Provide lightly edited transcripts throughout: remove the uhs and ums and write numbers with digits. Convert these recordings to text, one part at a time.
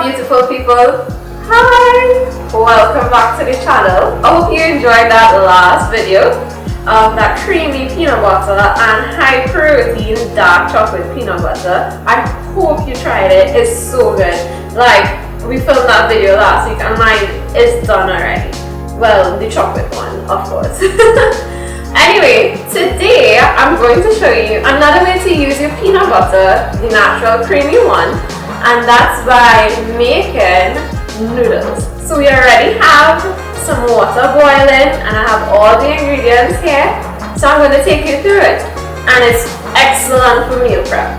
Beautiful people, hi, welcome back to the channel. I hope you enjoyed that last video of that creamy peanut butter and high protein dark chocolate peanut butter. I hope you tried it. It's so good. Like, we filmed that video last week and mine is done already. Well, the chocolate one, of course. Anyway, today I'm going to show you another way to use your peanut butter, the natural creamy one, and that's by making noodles. So we already have some water boiling and I have all the ingredients here. So I'm going to take you through it. And it's excellent for meal prep.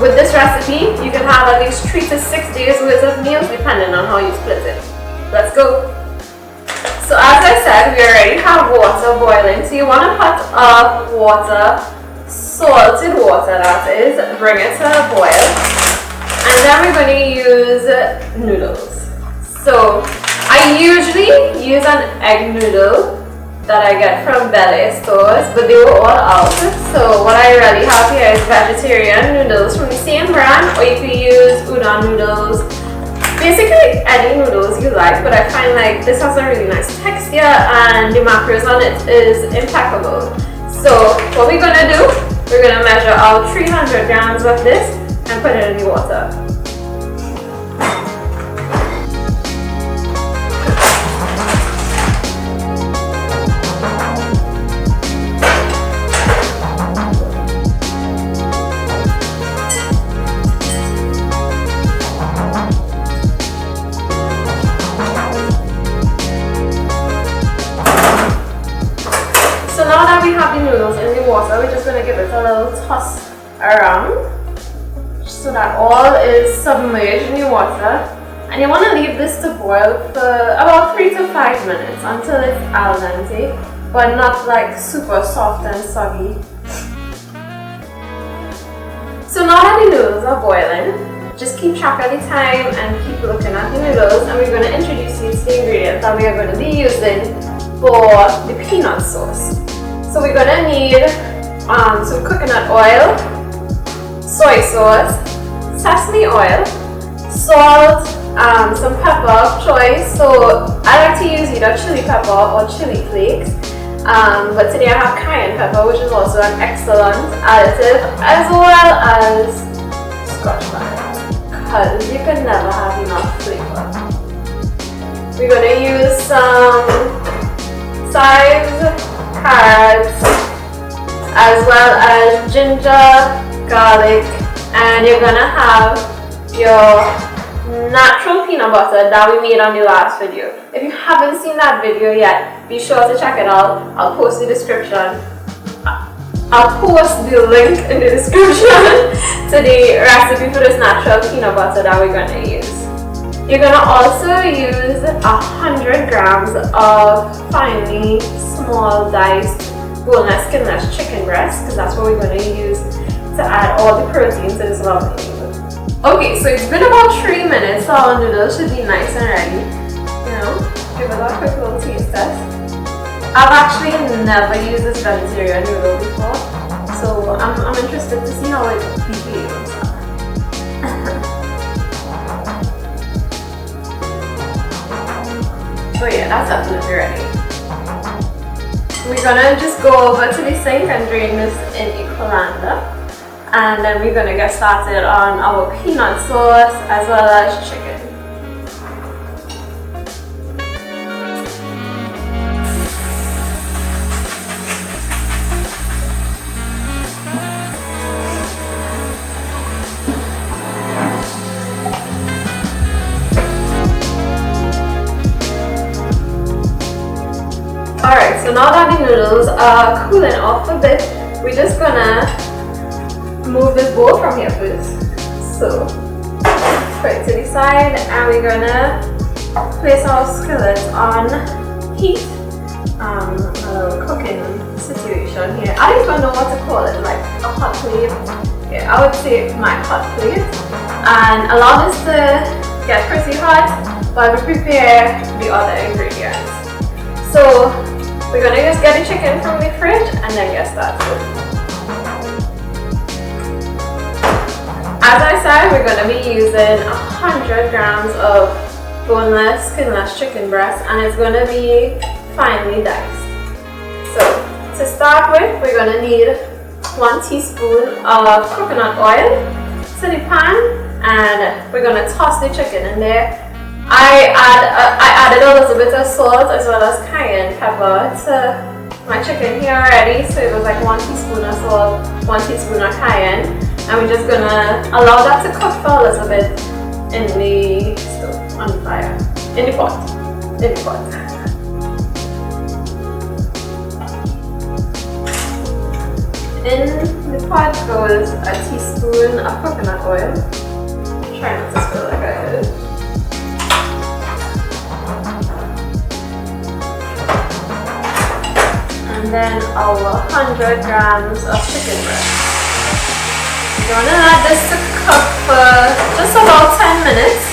With this recipe, you can have at least 3 to 6 days worth of meals depending on how you split it. Let's go. So as I said, we already have water boiling. So you want to put up water, salted water that is, bring it to a boil. And then we're going to use noodles. So I usually use an egg noodle that I get from Boneless stores, but they were all out. So what I really have here is vegetarian noodles from the same brand, or you could use udon noodles. Basically any noodles you like, but I find like this has a really nice texture and the macros on it is impeccable. So what we're going to do, we're going to measure out 300 grams of this and put it in the water. So now that we have the noodles in the water, we're just going to give it a little toss around, so that all is submerged in the water, and you want to leave this to boil for about 3 to 5 minutes until it's al dente, but not like super soft and soggy. So now that the noodles are boiling, just keep track of the time and keep looking at the noodles, and we're going to introduce you to the ingredients that we are going to be using for the peanut sauce. So we're going to need some coconut oil, soy sauce, sesame oil, salt, some pepper of choice. So I like to use either chili pepper or chili flakes, but today I have cayenne pepper, which is also an excellent additive, as well as Scotch Bonnet, because you can never have enough flavor. We're going to use some chives, carrots, as well as ginger, garlic, and you're gonna have your natural peanut butter that we made on the last video. If you haven't seen that video yet, be sure to check it out. I'll post the description. I'll post the link in the description to the recipe for this natural peanut butter that we're gonna use. You're gonna also use 100 grams of finely small diced boneless, skinless chicken breast, because that's what we're going to use to add all the protein to this lovely noodle. Okay, so it's been about 3 minutes, so our noodles should be nice and ready. You know, give it a quick little taste test. I've actually never used this vegetarian noodle before, so I'm interested to see how it behaves. So yeah, that's absolutely ready. We're gonna just go over to the sink and drain this in a colander, and then we're gonna get started on our peanut sauce as well as chicken. Alright, so now that the noodles are cooling off a bit, we're just gonna move this bowl from here first. So, put it to the side, and we're gonna place our skillet on heat. A little cooking situation here. I don't even know what to call it, like a hot plate. I would take my hot plate and allow this to get pretty hot while we prepare the other ingredients. So we're gonna just get the chicken from the fridge and then get started. As I said, we're gonna be using 100 grams of boneless, skinless chicken breast, and it's gonna be finely diced. So to start with, we're gonna need 1 teaspoon of coconut oil to the pan, and we're gonna toss the chicken in there. I added a little bit of salt as well as cayenne pepper to my chicken here already, so it was like 1 teaspoon of salt, 1 teaspoon of cayenne, and we're just gonna allow that to cook for a little bit in the stove, on the fire, in the pot. In the pot goes a teaspoon of coconut oil. Try not to spill like I did. And then our 100 grams of chicken breast. We're going to let this to cook for just about 10 minutes.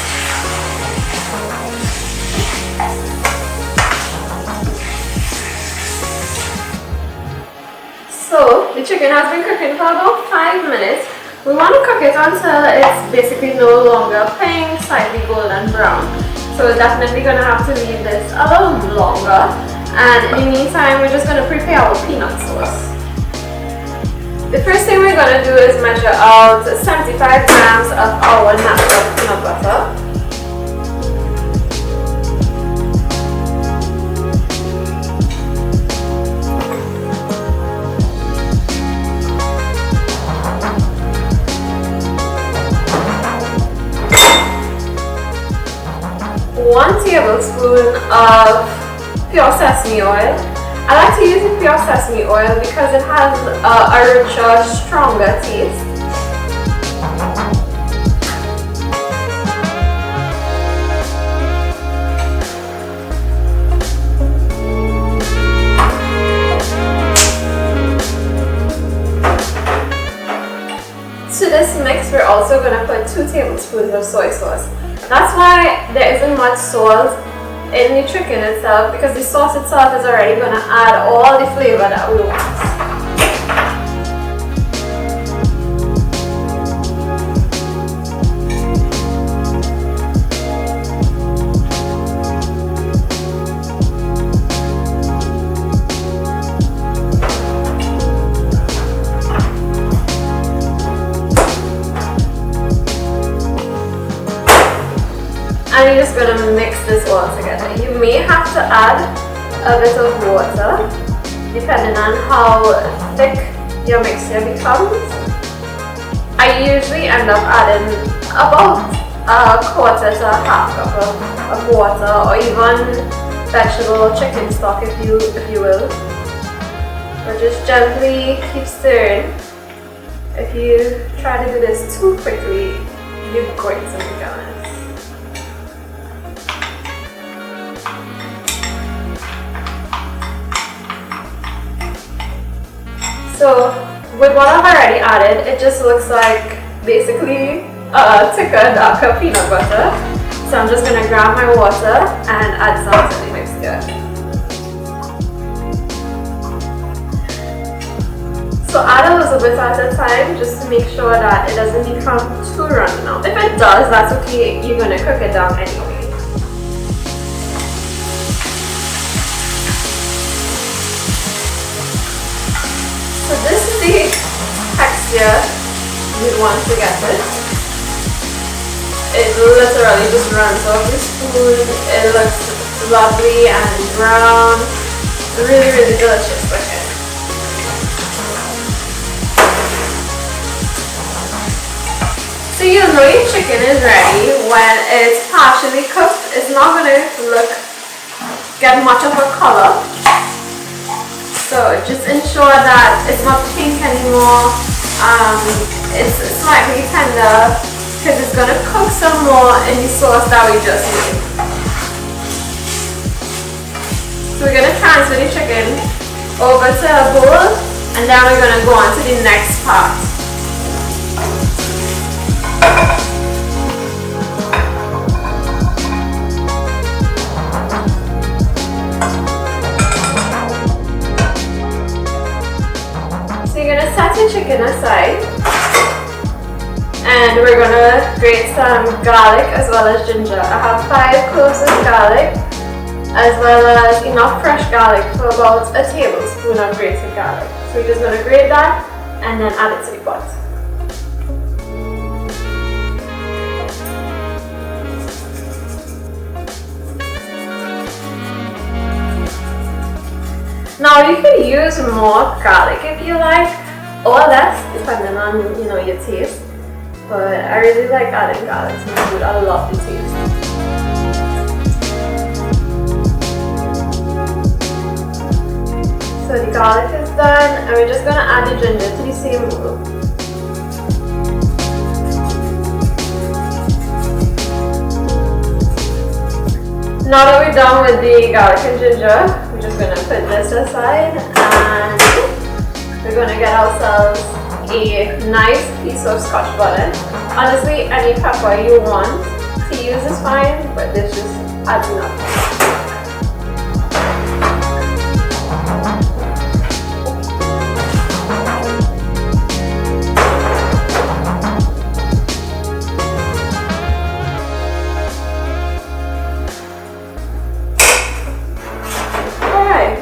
So the chicken has been cooking for about 5 minutes. We want to cook it until it's basically no longer plain, slightly golden brown. So we're definitely going to have to leave this a little longer. And in the meantime, we're just going to prepare our peanut sauce. The first thing we're going to do is measure out 75 grams of our natural peanut butter. One tablespoon of pure sesame oil. I like to use the pure sesame oil because it has a richer, stronger taste. To this mix, we're also going to put 2 tablespoons of soy sauce. That's why there isn't much salt in the chicken itself, because the sauce itself is already going to add all the flavor that we want. And you're just going to mix this all together. You may have to add a bit of water depending on how thick your mixture becomes. I usually end up adding about a quarter to a half cup of water, or even vegetable chicken stock if you will. But just gently keep stirring. If you try to do this too quickly, you're going to make a mess. So with what I've already added, it just looks like basically a thicker, darker peanut butter. So I'm just going to grab my water and add some to the mixture. So add a little bit at a time just to make sure that it doesn't become too runny now. If it does, that's okay, you're going to cook it down anyway. So this is the texture you want to get it. It literally just runs off the spoon. It looks lovely and brown. Really, really delicious looking. So you know your chicken is ready when it's partially cooked. It's not going to get much of a color. So just ensure that it's not pink anymore, it's slightly tender, because it's going to cook some more in the sauce that we just made. So we're going to transfer the chicken over to a bowl, and then we're going to go on to the next part. then we're gonna grate some garlic as well as ginger. I have 5 cloves of garlic as well as enough fresh garlic for about a tablespoon of grated garlic. So we're just gonna grate that and then add it to the pot. Now you can use more garlic if you like, or less, depending on your taste. But I really like adding garlic to my food. I love the taste. So the garlic is done, and we're just gonna add the ginger to the same bowl. Now that we're done with the garlic and ginger, we're just gonna put this aside and we're gonna get ourselves a nice piece of Scotch Bonnet. Honestly, any pepper you want to use is fine, but this just adds enough.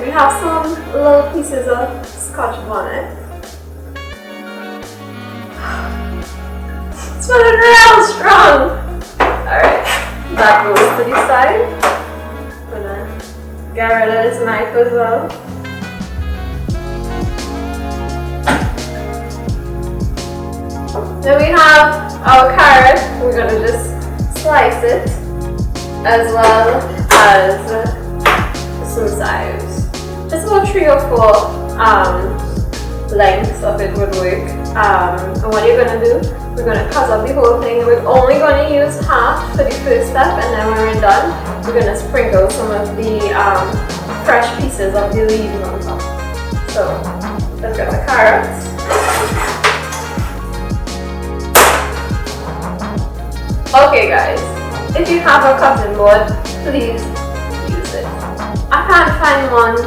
We have some little pieces of Scotch Bonnet. It's smelling real strong! Alright, that goes to the side. I'm gonna get rid of this knife as well. Then we have our carrot. We're gonna just slice it as well as some chives. Just about 3 or 4 lengths of it would work. And what you're gonna do, we're gonna cut up the whole thing. We're only gonna use half for the first step, and then when we're done, we're gonna sprinkle some of the fresh pieces of the leaves on top. So let's get the carrots. Okay guys, if you have a cutting board, please use it. I can't find one.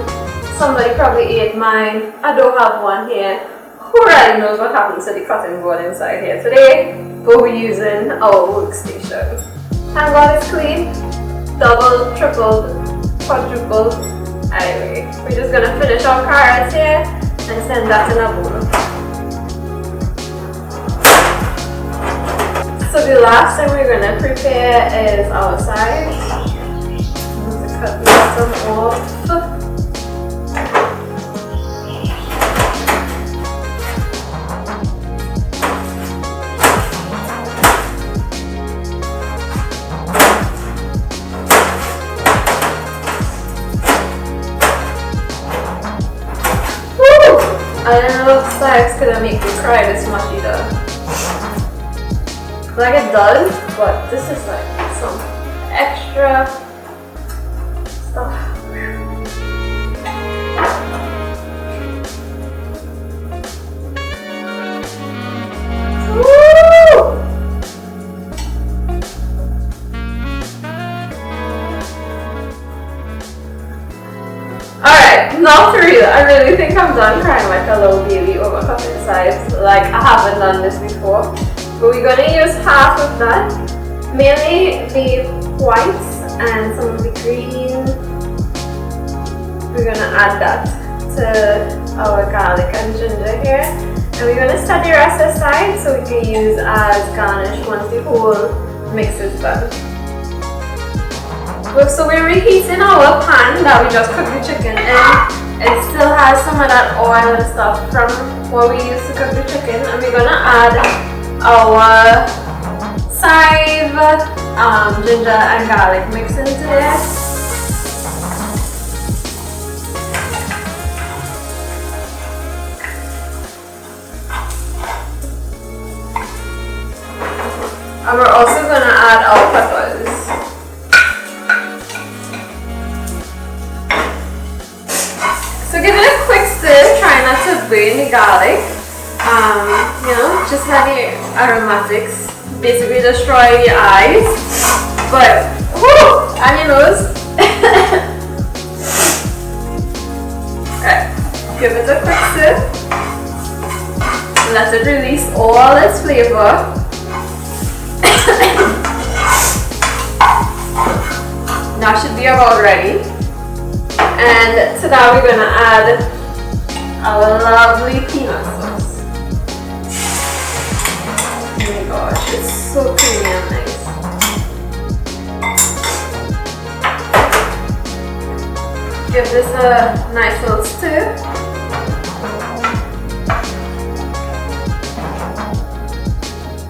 Somebody probably ate mine. I don't have one here. Who really knows what happens to the cutting board inside here today? But we're using our workstation. Thank God it's clean. Double, triple, quadruple. Anyway, we're just gonna finish our carrots here and send that in a bowl. So the last thing we're gonna prepare is our sides. I'm going to cut the bottom off. I don't know if Chive's gonna make me cry this much either. Like it does, but this is like some extra stuff. Woo! Alright, not for real. I really think I'm done crying like a little baby over cutting sides. Like I haven't done this before. But we're gonna use half of that. Mainly the whites and some of the green. We're gonna add that to our garlic and ginger here. And we're gonna set the rest aside so we can use as garnish once the whole mix is done. So we're reheating our pan that we just cooked the chicken in. It still has some of that oil and stuff from what we used to cook the chicken, and we're gonna add our chive, ginger and garlic mix into there. And we're also gonna add our peppers. So give it a quick stir, try not to burn the garlic. Just let the aromatics basically destroy the eyes. But, whoo, and your nose. Alright, give it a quick stir. Let it release all its flavor. That should be about ready. And to that we're gonna add our lovely peanut sauce. Oh my gosh, it's so creamy and nice. Give this a nice little stir.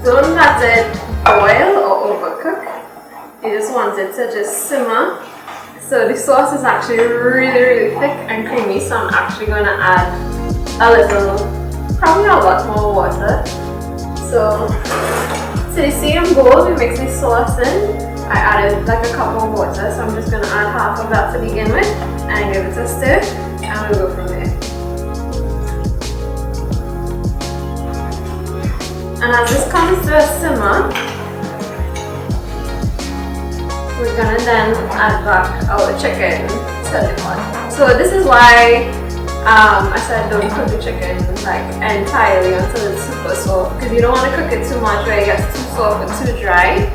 Don't let it boil or overcook. You just want it to just simmer. So the sauce is actually really thick and creamy, so I'm actually going to add a little, probably a lot more water. So to the same bowl we mix the sauce in, I added like a cup of water, so I'm just going to add half of that to begin with and give it a stir, and we'll go from there. And as this comes to a simmer, we're gonna then add back our chicken to the pot. So this is why I said don't cook the chicken like entirely until it's super soft, because you don't want to cook it too much where it gets too soft or too dry,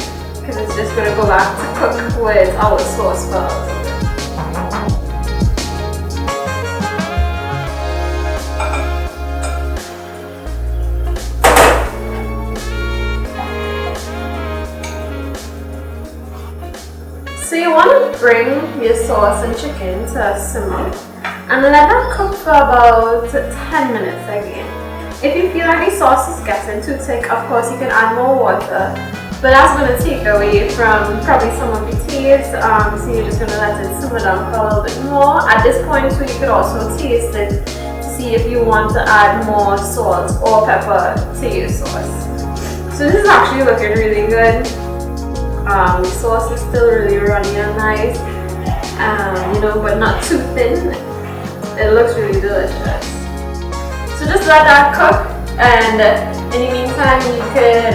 because it's just gonna go back to cook with our sauce for a little bit. So you want to bring your sauce and chicken to a simmer and let that cook for about 10 minutes again. If you feel like the sauce is getting too thick, of course you can add more water, but that's going to take away from probably some of the taste, so you're just going to let it simmer down for a little bit more. At this point too, you could also taste it to see if you want to add more salt or pepper to your sauce. So this is actually looking really good. The sauce is still really runny and nice, you know, but not too thin. It looks really delicious. So just let that cook, and in the meantime you could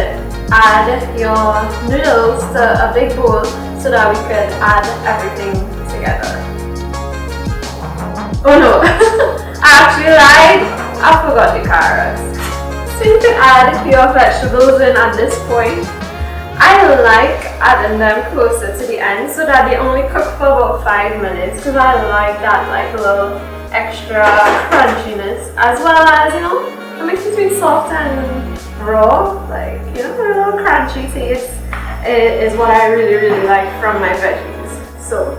add your noodles to a big bowl so that we could add everything together. Oh no, I actually lied. I forgot the carrots. So you can add your vegetables in at this point. I like adding them closer to the end so that they only cook for about 5 minutes, because I like that like little extra crunchiness, as well as, you know, a mix between soft and raw, like, you know, a little crunchy taste is what I really like from my veggies. So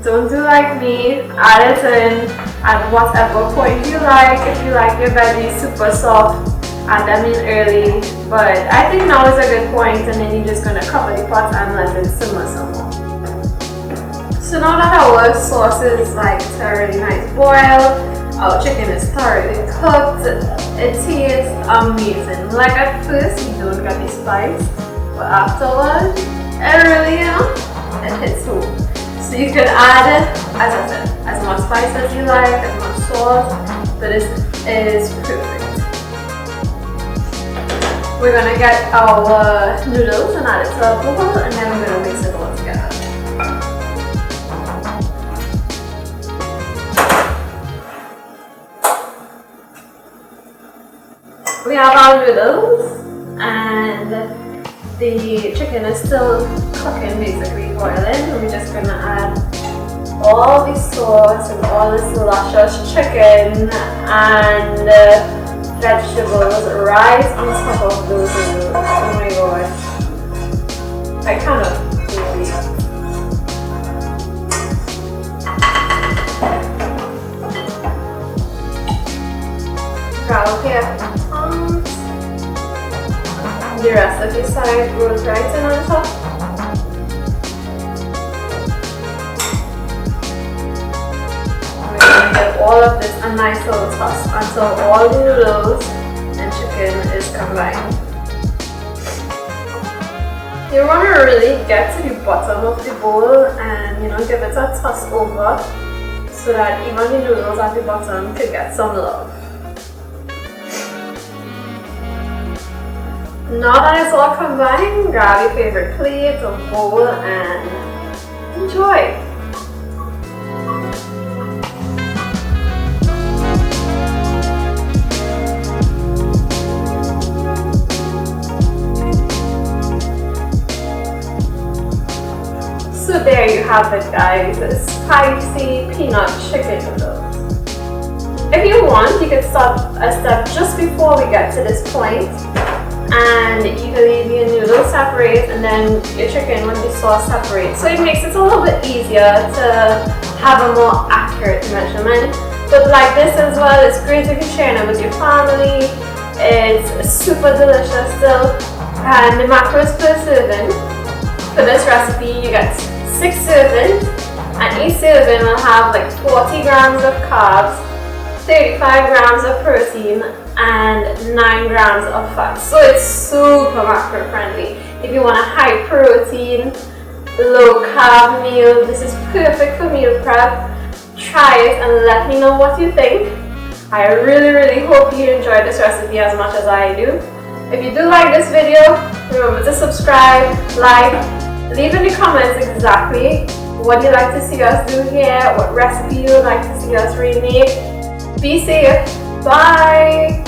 don't do like me, add it in at whatever point you like. If you like your veggies super soft, add them in early, but I think now is a good point, and then you're just going to cover the pot and let it simmer some more. So now that our sauce is like to a really nice boil, our chicken is thoroughly cooked, it tastes amazing. Like at first you don't get the spice, but afterwards it really, you know, it hits home. So you can add, as I said, as much spice as you like, as much sauce, but this is perfect. We're gonna get our noodles and add it to a bowl, and then we're gonna mix it all together. We have our noodles, and the chicken is still cooking, basically boiling. We're just gonna add all the sauce and all this luscious chicken and vegetables right on top of those noodles. Oh my gosh, I kind of really. Grab a pair of tongs. The rest of the side goes right in on top. Give all of this a nice little toss until all the noodles and chicken is combined. You want to really get to the bottom of the bowl and, you know, give it a toss over so that even the noodles at the bottom could get some love. Now that it's all combined, grab your favorite plate or bowl and enjoy. So there you have it, guys, spicy peanut chicken noodles. If you want, you can start a step just before we get to this point, and you can leave your noodles separate and then your chicken with the sauce separate. So it makes it a little bit easier to have a more accurate measurement. But like this as well, it's great if you're sharing it with your family. It's super delicious still. And the macros per serving for this recipe, you get 6 servings, and each serving will have like 40 grams of carbs, 35 grams of protein, and 9 grams of fat. So it's super macro friendly. If you want a high protein, low carb meal, this is perfect for meal prep. Try it and let me know what you think. I really hope you enjoyed this recipe as much as I do. If you do like this video, remember to subscribe, like, leave in the comments exactly what you'd like to see us do here, what recipe you would like to see us remake. Be safe. Bye.